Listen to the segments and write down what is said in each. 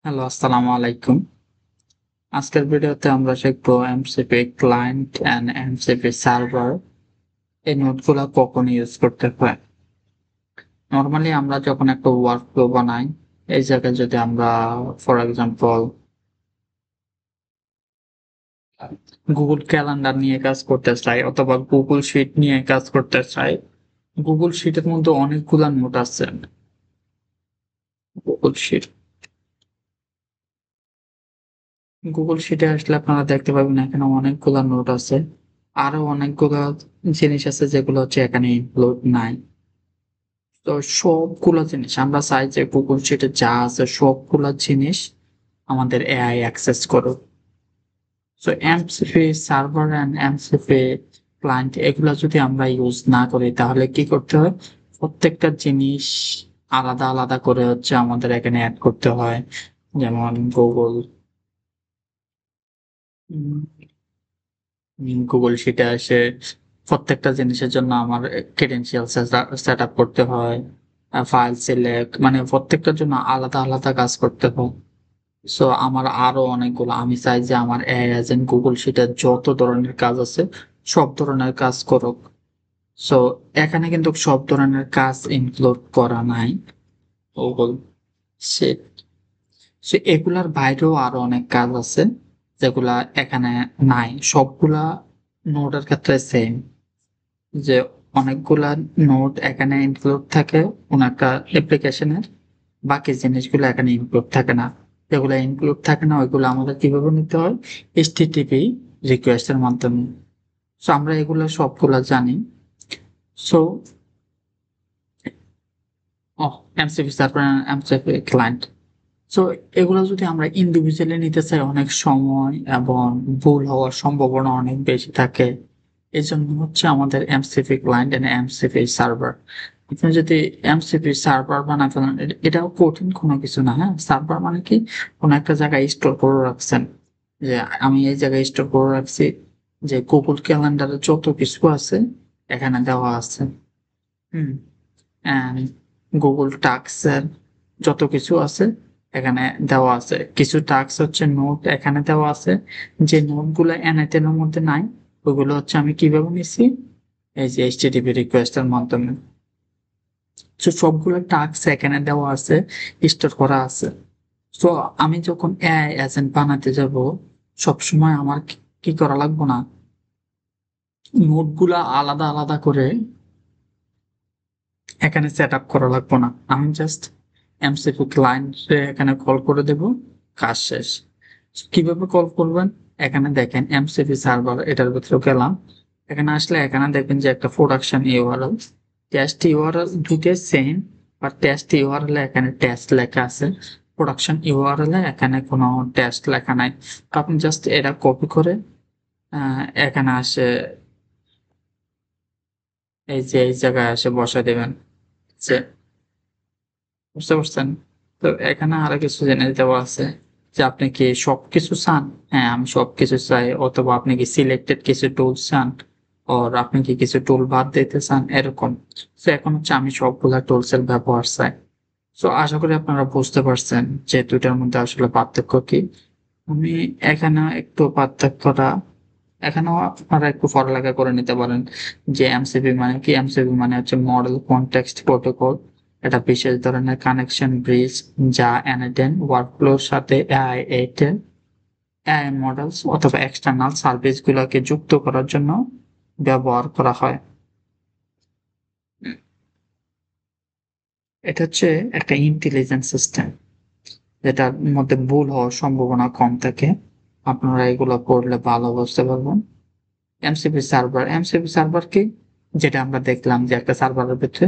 Hello, আসসালামু আলাইকুম। আজকের ভিডিওতে আমরা শিখবো MCP client and MCP server এই নোটগুলা কখন ইউজ করতে হয়। নরমালি আমরা যখন একটা ওয়ার্কফ্লো বানাই, এই জায়গায় যদি আমরা ফর এক্সাম্পল গুগল ক্যালেন্ডার নিয়ে কাজ করতে চাই অথবা গুগল শিট নিয়ে কাজ করতে চাই, গুগল শিটের মধ্যে অনেকগুলা নোট আছে। গুগল শিট গুগল শিটে আসলে আপনারা দেখতে পাবেন এখানে অনেকগুলা নোট আছে। আরো অনেকগুলা জিনিস আছে যেগুলো হচ্ছে এখানে ইনক্লুড নাই। তো সবগুলা জিনিস আমরা চাই যে Google Sheet-এ যা আছে সবগুলা জিনিস আমাদের AI অ্যাক্সেস করুক। So MCP server and MCP client এগুলা যদি আমরা ইউজ না করি তাহলে কি করতে হয়? প্রত্যেকটা জিনিস আলাদা, আলাদা করে হচ্ছে আমাদের এখানে এড করতে হয়। যেমন Google Sheet-এ আসে প্রত্যেকটা জিনিসের জন্য আমার credentials সেটআপ করতে হয়। ফাইল সিলেক্ট মানে প্রত্যেকটার জন্য আলাদা, আলাদা কাজ করতে হয়। সো আমার আরো অনেকগুলো আমি চাই যে আমার AI এজেন্ট Google Sheet এর যত ধরনের কাজ আছে সব ধরনের কাজ করুক। সো এখানে কিন্তু সব ধরনের কাজ ইনক্লুড করা নাই Google Sheet। সো এগুলার বাইরেও আরো অনেক কাজ আছে যেগুলা এখানে নাই। সবগুলা নোটের ক্ষেত্রে সেম। যে অনেকগুলা নোট এখানে ইনক্লুড থাকে কোন একটা অ্যাপ্লিকেশনের, বাকি জিনিসগুলো এখানে ইনক্লুড থাকে না। যেগুলো ইনক্লুড থাকে না ওইগুলো আমাদের কিভাবে নিতে হয়? HTTP রিকোয়েস্ট এর মাধ্যমে। সো আমরা এগুলো সবগুলা জানি। So MCP server, MCP client. So এগুলো যদি আমরা ইন্ডিভিজুয়ালি নিতে চাই অনেক সময় এবং ভুল হওয়ার সম্ভাবনা অনেক বেশি থাকে। এজন্য হচ্ছে আমাদের MCP client and MCP server. আপনি যদি MCP সার্ভার বানায় ফেলেন, এটাও কঠিন কোনো কিছু না, হ্যাঁ? সার্ভার মানে কি? কোন একটা জায়গায় স্টোর করে রাখছেন। যে আমি এই জায়গায় স্টোর করে রাখছি যে Google ক্যালেন্ডারে যত কিছু আছে এখানে দেওয়া আছে। হুম? অ্যান্ড Google টাস্ক এর যত কিছু আছে এখানে দেওয়া আছে। কিছু টাস্ক হচ্ছে নোট এখানে দেওয়া আছে। যে নোটগুলো NITEL এর মধ্যে নাই, ওইগুলো হচ্ছে আমি কিভাবে নিছি? এই যে HTTP রিকোয়েস্ট এর মাধ্যমে। সো সবগুলো টাস্ক এখানে দেওয়া আছে, স্টোর করা আছে। সো আমি যখন AI এজেন্ট বানাতে যাব, সবসময় আমার কি করা লাগবো না? নোটগুলা আলাদা, আলাদা করে এখানে সেটআপ করা লাগবো না। আমি জাস্ট MCP ক্লায়েন্টে এখানে কল করে দেব, কাজ শেষ। কিভাবে কল করবেন? এখানে দেখেন MCP সার্ভার এটার ভিতরে গেলাম। এখানে আসলে এখানে দেখবেন যে একটা প্রোডাকশন URL, টেস্ট URL দুইটাই সেম বাট টেস্ট URL এ এখানে টেস্ট লেখা আছে। প্রোডাকশন URL এ এখানে কোনো টেস্ট লেখা নাই। তো আপনি জাস্ট এটা কপি করে এখানে আসে এই যে এই জায়গায় এসে বসায় দিবেন। যে বুঝতে পারছেন? তো এখানে আরো কিছু জিনিস দেওয়া আছে যে আপনি কি সবকিছু চান? হ্যাঁ, আমি সবকিছু চাই অথবা আপনি কি সিলেক্টেড কিছু টুলস চান? অর আপনি কি কিছু টুল বাদ দিতে চান? এরকম। সো এখন হচ্ছে আমি সবগুলা টুলস এর ব্যবহার চাই। সো আশা করি আপনারা বুঝতে পারছেন যে ২ টার মধ্যে আসলে পার্থক্য কি। আমি এখানে একটু পার্থক্যটা এখানেও আপনারা একটু পড়ালেখা করে নিতে পারেন যে এমসিপি মানে কি? এমসিপি মানে হচ্ছে মডেল কনটেক্সট প্রোটোকল। এটা বিশেষ ধরনের কানেকশন ব্রিজ যা N10 ওয়ার্কফ্লোর সাথে AI মডেলস অথবা এক্সটার্নাল সার্ভিস গুলোকে যুক্ত করার জন্য ব্যবহার করা হয়। এটা হচ্ছে একটা ইন্টেলিজেন্ট সিস্টেম যেটার মধ্যে ভুল হওয়ার সম্ভাবনা কম থাকে। আপনারা এগুলো পড়লে ভালো বুঝতে পারবেন। এমসিপি সার্ভার কি? যেটা আমরা দেখলাম যে একটা সার্ভারের ভিতরে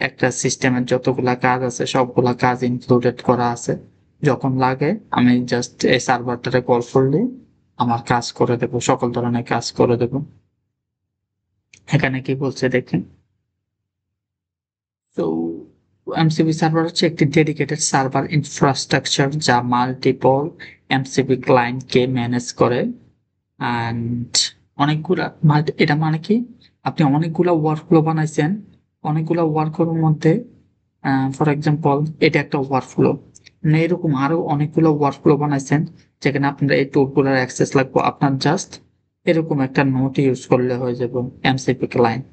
একটা সিস্টেমের যতগুলা কাজ আছে সবগুলা কাজ ইনক্লুডেড করা আছে। যখন লাগে আমি জাস্ট এই সার্ভারটারে কল করলেই আমার কাজ করে দেব। সকল ধরনের কাজ করে দেব। এখানে কি বলছে দেখেন। তো এমসিপি সার্ভার হচ্ছে একটি ডেডিকেটেড সার্ভার ইনফ্রাস্ট্রাকচার যা মাল্টিপল এমসিপি ক্লায়েন্টকে ম্যানেজ করে। অ্যান্ড অনেকগুলা এটা মানে কি? আপনি অনেকগুলা ওয়ার্কফ্লো বানাইছেন। অনেকগুলা ওয়ার্কফ্লোর মধ্যে ফর এক্সাম্পল এটা একটা ওয়ার্কফ্লো। মানে এরকম আরো অনেকগুলো ওয়ার্কফ্লো বানাইছেন যেখানে আপনার এই টুলগুলোর অ্যাক্সেস লাগবে। আপনার জাস্ট এরকম একটা নোট ইউজ করলে হয়ে যাবে MCP client.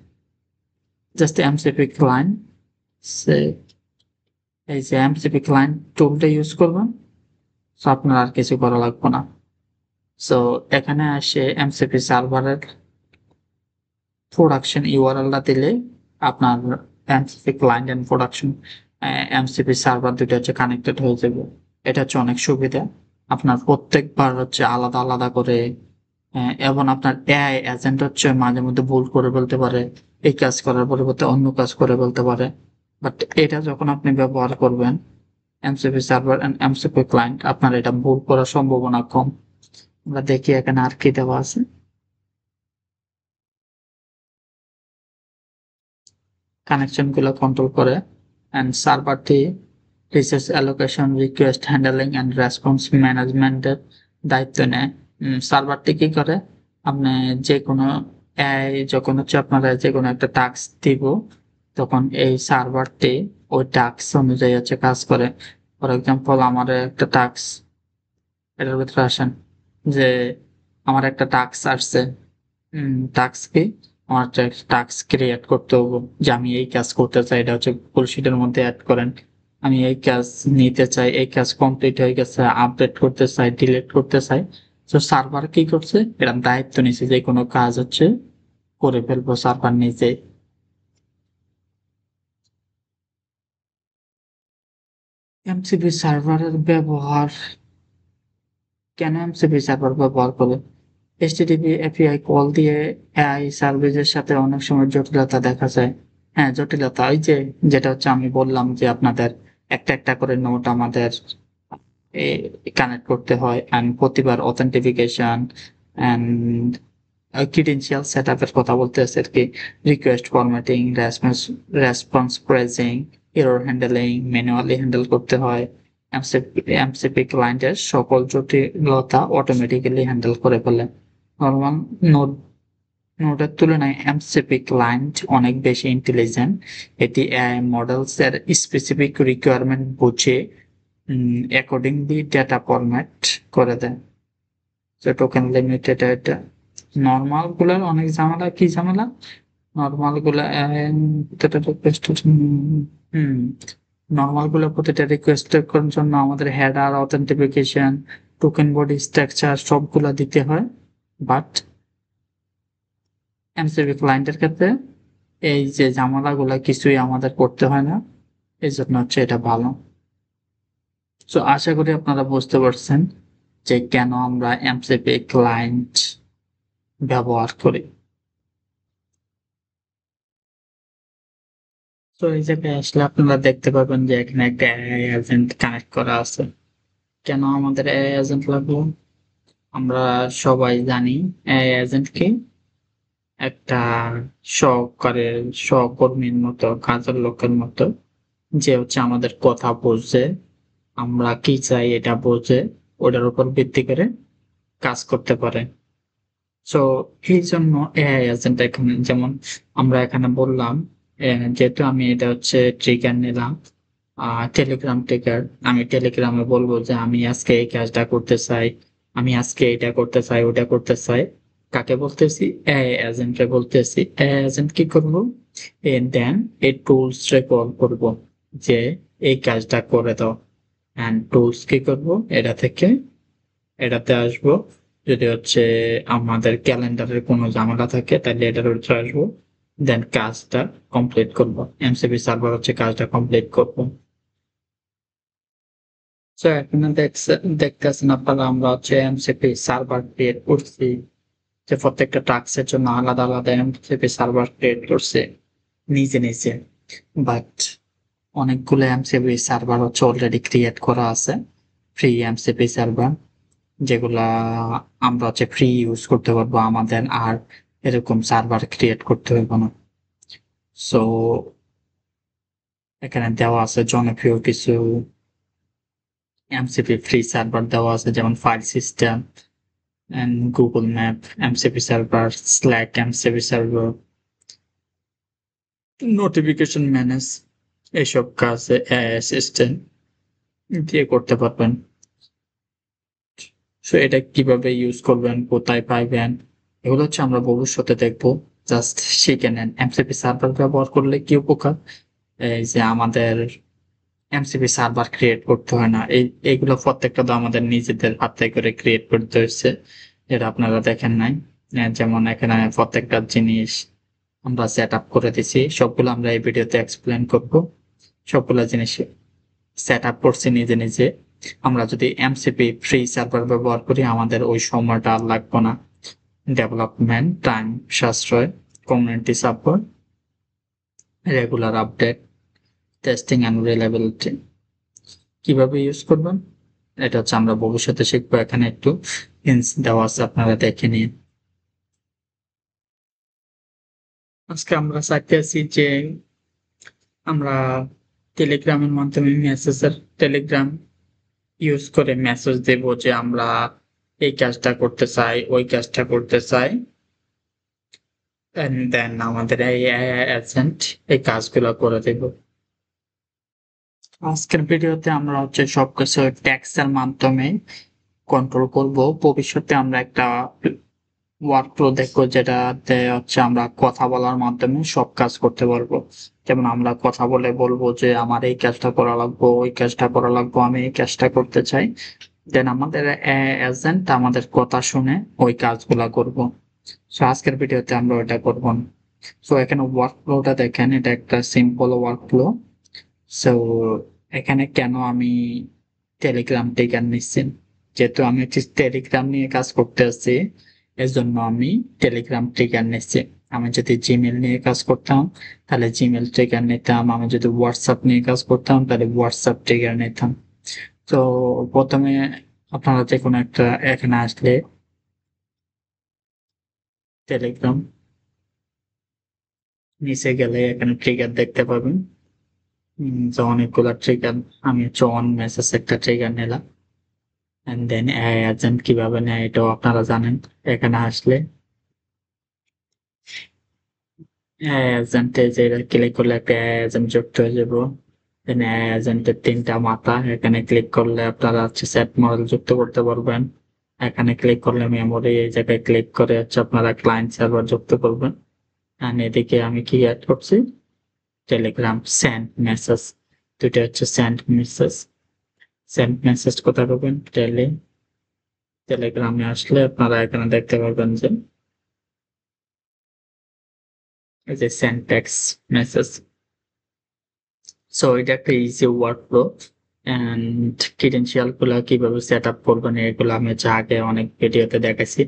Just MCP client এই যে এমসিপি ক্লায়েন্ট টুলটা ইউজ করবেন। সো আপনার আর কিছু করা লাগবে না। সো এখানে আসে এমসিপি সার্ভারের প্রোডাকশন ইউআরএলটা দিলে আপনার MCP client and production MCP server দুটো হচ্ছে কানেক্টেড হয়ে যাবে। এটা হচ্ছে অনেক সুবিধা। আপনার প্রত্যেকবার হচ্ছে আলাদা আলাদা করে এবং আপনার এআই এজেন্ট হচ্ছে মাঝে মধ্যে ভুল করে বলতে পারে, এই কাজ করার পরিবর্তে অন্য কাজ করে বলতে পারে। বাট এটা যখন আপনি ব্যবহার করবেন MCP server and MCP client, আপনার এটা ভুল করার সম্ভাবনা কম। আমরা দেখি এখানে আর কি দেওয়া আছে। কানেকশন গুলো কন্ট্রোল করে এন্ড সার্ভারটি resource allocation, request handling and response ম্যানেজমেন্টের দায়িত্ব নেয়। সার্ভারটি কি করে, আপনি যে কোনো এআই যখন হচ্ছে আপনারা যে কোনো একটা টাস্ক দিব তখন এই সার্ভারটি ওই টাস্ক অনুযায়ী হচ্ছে কাজ করে। ফর এক্সাম্পল আমার একটা টাস্ক, এটার ভিতরে আসেন যে আমার একটা টাস্ক আসছে, টাস্ক কি আমার একটা টাস্ক ক্রিয়েট করতে হবে যে আমি এই কাজ করতে চাই, এটা হচ্ছে গুগল শিটের মধ্যে অ্যাড করেন। আমি এই কাজ নিতে চাই, এই কাজ কমপ্লিট হয়ে গেছে, আপডেট করতে চাই, ডিলিট করতে চাই। তো সার্ভার কি করছে, এটা দায়িত্ব নিছে যে কোনো কাজ হচ্ছে করে ফেলবো সার্ভার নিজে। এমসিপি সার্ভারের ব্যবহার, কেন এমসিপি সার্ভার ব্যবহার করে? এইচটিটিপি এপিআই কল দিয়ে এআই সার্ভিসের সাথে অনেক সময় জটিলতা দেখা যায়। হ্যাঁ, জটিলতা ওই যে যেটা হচ্ছে আমি বললাম যে আপনাদের একটা একটা করে নোট আমাদের কানেক্ট করতে হয় অ্যান্ড প্রতিবার অথেন্টিফিকেশন অ্যান্ড ক্রিডেন্সিয়াল সেট আপের কথা বলতেছে আর কি। Request formatting, response praising, error handling manually handle করতে হয়। এমসিপি ক্লায়েন্টের সকল জটিলতা অটোমেটিক্যালি হ্যান্ডেল করে ফেলে। নর্মাল নোড নোডের তুলনায় এমসিপি ক্লায়েন্ট অনেক বেশি ইন্টেলিজেন্ট। এটি এআই মডেলস এর স্পেসিফিক রিকোয়ারমেন্ট বুঝে অ্যাকর্ডিংলি ডেটা ফরম্যাট করে দেয়। যে টোকেন লিমিটেড এটা নরমাল গুলার অনেক ঝামেলা। কি ঝামেলা? নরমাল গুলা প্রতিটা রিকোয়েস্ট নরমাল গুলো প্রতিটা রিকোয়েস্ট করার জন্য আমাদের header, authentication, token body structure সবগুলা দিতে হয়। বাট এমসিপি ক্লায়েন্টের ক্ষেত্রে এই যে ঝামেলাগুলা কিছুই আমাদের করতে হয় না। এই জন্য হচ্ছে এটা ভালো। তো আশা করি আপনারা বুঝতে পারছেন যে কেন আমরা এমসিপি ক্লায়েন্ট ব্যবহার করি। তো এই জায়গায় আসলে আপনারা দেখতে পাবেন যে এখানে একটা এআই এজেন্ট কানেক্ট করা আছে। কেন আমাদের এআই এজেন্ট লাগলো? আমরা সবাই জানি এআই এজেন্ট কি, একটা সহকারের সহকর্মীর মতো, কাজের লোকের মতো, যে হচ্ছে আমাদের কথা বুঝে, আমরা কি চাই এটা বুঝে ওটার উপর ভিত্তি করে কাজ করতে পারে। সো এই জন্য এআই এজেন্ট এখানে, যেমন আমরা এখানে বললাম যেহেতু আমি এটা হচ্ছে ট্রিগার নিলাম, টেলিগ্রাম ট্রিগার। আমি টেলিগ্রামে বলবো যে আমি আজকে এই কাজটা করতে চাই, আমি আজকে এটা করতে চাই, ওটা করতে চাই। কাকে বলতেছি? এআই এজেন্টে বলতেছি। এআই এজেন্ট কি করবো, দেন এই টুলস রে কল করবো যে এই কাজটা করে দাও। অ্যান্ড টুলস কি করবো, এটা থেকে এটাতে আসবো। যদি হচ্ছে আমাদের ক্যালেন্ডারের কোনো ঝামেলা থাকে তাহলে এটার ভিতরে আসবো, দেন কাজটা কমপ্লিট করবো। এমসিপি সার্ভার হচ্ছে কাজটা কমপ্লিট করবো। সো এখানে দেখতেছেন আপনারা আমরা হচ্ছে এমসিপি সার্ভার ক্রিয়েট করছি, যে প্রত্যেকটা টাস্কের জন্য আলাদা আলাদা এমসিপি সার্ভার ক্রিয়েট করছে নিজে নিজে। বাট অনেকগুলো এমসিপি সার্ভার হচ্ছে অলরেডি ক্রিয়েট করা আছে, ফ্রি এমসিপি সার্ভার, যেগুলা আমরা হচ্ছে ফ্রি ইউজ করতে পারবো, আমাদের আর এরকম সার্ভার ক্রিয়েট করতে হবে না। সো এখানে দেওয়া আছে জনপ্রিয় কিছু এমসিপি ফ্রি সার্ভার দেওয়া আছে, যেমন file system and Google map MCP server, Slack MCP server, notification manage, এইসব কাজে অ্যাসিস্ট্যান্ট দিয়ে করতে পারবেন। সো এটা কিভাবে ইউজ করবেন, কোথায় পাইবেন, এগুলো হচ্ছে আমরা ভবিষ্যতে দেখবো। জাস্ট শিখে নেন। এমসিপি সার্ভার ব্যবহার করলে কি উপকার? এই যে আমাদের এমসিপি সার্ভার ক্রিয়েট করতে হয় না। এইগুলো প্রত্যেকটা তো আমাদের নিজেদের হাতে করে ক্রিয়েট করতে হয়েছে, যেটা আপনারা দেখেন নাই। যেমন এখানে প্রত্যেকটা জিনিস আমরা সেট আপ করে দিছি, সবগুলো আমরা এই ভিডিওতে এক্সপ্লেন করব। সবগুলো জিনিস সেট আপ করছি নিজে নিজে। আমরা যদি এমসিপি ফ্রি সার্ভার ব্যবহার করি আমাদের ওই সময়টা আর লাগবে না। ডেভেলপমেন্ট টাইম সাশ্রয়, community support, regular update, testing and reliability. কিভাবে ইউজ করবেন এটা হচ্ছে আমরা ভবিষ্যতে শিখবো। এখানে একটু হিন্টস দেওয়া আছে, আপনারা দেখে নিন। আজকে আমরা চাইতেছি যে আমরা টেলিগ্রামের মাধ্যমে টেলিগ্রাম ইউজ করে মেসেজ দেব যে আমরা এই কাজটা করতে চাই, ওই কাজটা করতে চাই, এন্ড দেন আমাদের এই এজেন্ট এই কাজগুলো করে দেব। আজকের ভিডিওতে আমরা হচ্ছে সবকিছু ট্যাক্সের মাধ্যমে কন্ট্রোল করব। ভবিষ্যতে আমরা একটা ওয়ার্কফ্লো দেখবো যেটাতে হচ্ছে আমরা কথা বলার মাধ্যমে সব কাজ করতে পারবো। যেমন আমরা কথা বলে বলবো যে আমার এই কাজটা করা লাগবে, ওই কাজটা করা লাগবে, আমি এই কাজটা করতে চাই। দেন আমাদের এজেন্ট আমাদের কথা শুনে ওই কাজগুলা করব। সো আজকের ভিডিওতে আমরা ওইটা করব না। সো এখানে ওয়ার্কফ্লোটা দেখেন, এটা একটা সিম্পল ওয়ার্কফ্লো। সো এখানে কেন আমি টেলিগ্রাম টিকার নিচ্ছি, যেহেতু আমি টেলিগ্রাম নিয়ে কাজ করতে আসছি, এজন্য আমি টেলিগ্রাম ট্রিগার নিচ্ছি। আমি যদি জিমেল নিয়ে কাজ করতাম তাহলে জিমেল ট্রিগার নিতাম, আমি যদি হোয়াটসঅ্যাপ নিয়ে কাজ করতাম তাহলে হোয়াটসঅ্যাপ ট্রিগার নিতাম। তো প্রথমে আপনারা যে কোনো একটা এখানে আসলে টেলিগ্রাম নিচে গেলে এখানে ট্রিগার দেখতে পাবেন। তো অনেকগুলো ট্রিগার, আমি হচ্ছে অন মেসেজ একটা ট্রিগার নিলাম। এন্ড দেন এজেন্ট কিভাবে নেয় এটাও আপনারা জানেন। এখানে আসলে এজেন্টে যে ক্লিক করলে একটা এজেন্ট যুক্ত হয়ে যাব। দেন এজেন্টের তিনটা মাথা, এখানে ক্লিক করলে আপনারা হচ্ছে সেট মডেল যুক্ত করতে পারবেন। এখানে ক্লিক করলে মেমোরি, এই জায়গায় ক্লিক করে হচ্ছে আপনারা ক্লায়েন্ট সার্ভার যুক্ত করবেন। আর এদিকে আমি কি অ্যাড করছি, টেলিগ্রাম সেন্ড মেসেজ, দুইটা হচ্ছে সেন্ড মেসেজ। সেন্ড মেসেজ কোথায় পাবেন, টেলিগ্রামে আসলে আপনারা এখানে দেখতে পারবেন যে এই যে সেন্ড টেক্সট মেসেজ। সো এটা একটা ইজি ওয়ার্কফ্লো। এন্ড ক্রিডেনশিয়াল গুলা কিভাবে সেট আপ করবেন এগুলো আমি হচ্ছে আগে অনেক ভিডিওতে দেখাইছি।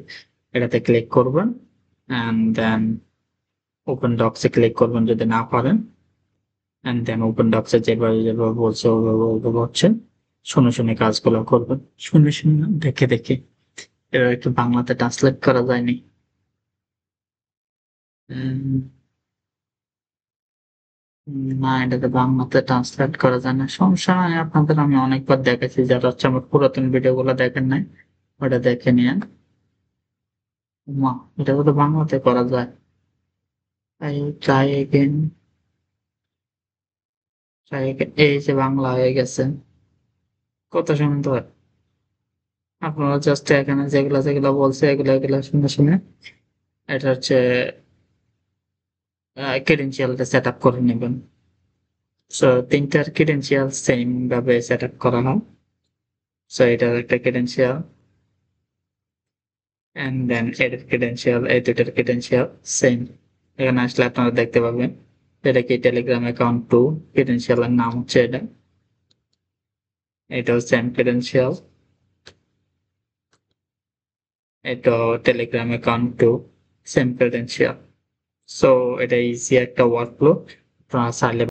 এটাতে ক্লিক করবেন এন্ড দেন ওপেন ডক্সে ক্লিক করবেন যদি না পারেন। এন্ড দেন ওপেন ডক্সে যেভাবে যেভাবে বলছে ওইভাবে হচ্ছে শুনে শুনে কাজগুলো করবেন, শুনে শুনে দেখে দেখে। এটা একটু বাংলাতে ট্রান্সলেট করা যায়নি। না, এটাতে বাংলাতে ট্রান্সলেট করা যায় না, সমস্যা নাই। আপনাদের আমি অনেকবার দেখেছি, যারা হচ্ছে আমার পুরাতন ভিডিও গুলো দেখেন নাই ওটা দেখে নিয়েন। মা, এটা তো বাংলাতে করা যায়। তাই ট্রাই এগেন, এই যে বাংলা হয়ে গেছে, কত সুন্দর। আপনারা জাস্ট এখানে যেগুলা যেগুলা বলছে এগুলা এগুলা শুনে শুনে এটা হচ্ছে ক্রেডেনশিয়ালটা সেট আপ করে নেবেন। সো তিনটার ক্রেডেনশিয়াল সেম ভাবে সেট আপ করা হয়। সো এটার একটা credential and then added credential, এই দুইটার ক্রেডেনশিয়াল সেম। এখানে আসলে আপনারা দেখতে পাবেন এটা কি টেলিগ্রাম অ্যাকাউন্ট 2, ক্রেডেনশিয়ালের নাম হচ্ছে এটা, এটাও সেম ক্রেডেনশিয়াল, এটা Telegram account 2, same credential. So এটা ইজি একটা ওয়ার্কফ্লো, আপনারা চাইলে